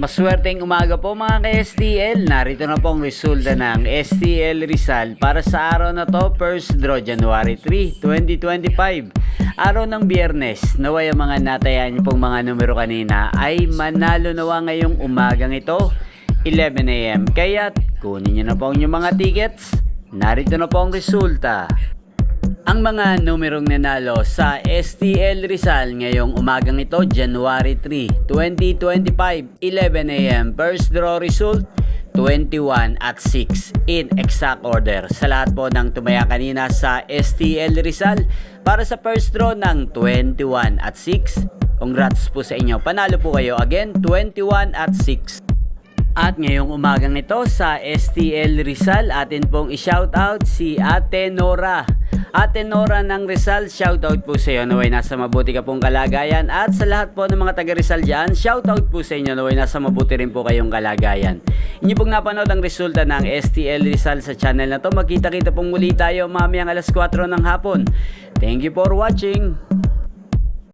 Maswerteng umaga po mga ka-STL. Narito na po ang resulta ng STL Rizal para sa araw na to, first draw January 3, 2025. Araw ng Biyernes. Naway ang mga natayaan niyo pong mga numero kanina ay manalo nawa ngayong umagang ito, 11 AM. Kaya kunin niyo na po ang inyong mga tickets. Narito na po ang resulta. Ang mga numerong nanalo sa STL Rizal ngayong umagang ito, January 3, 2025, 11 AM. First draw result, 21 at 6 in exact order. Sa lahat po ng tumaya kanina sa STL Rizal para sa first draw ng 21 at 6. Congrats po sa inyo. Panalo po kayo again, 21 at 6. At ngayong umagang ito sa STL Rizal, atin pong i-shoutout si Ate Nora. Ate Nora ng Rizal, shoutout po sa iyo. Naway nasa mabuti ka pong kalagayan. At sa lahat po ng mga taga Rizal dyan, shoutout po sa inyo. Naway nasa mabuti rin po kayong kalagayan. Inyo pong napanood ang resulta ng STL Rizal sa channel na to. Magkita-kita pong muli tayo mamayang alas 4 ng hapon. Thank you for watching.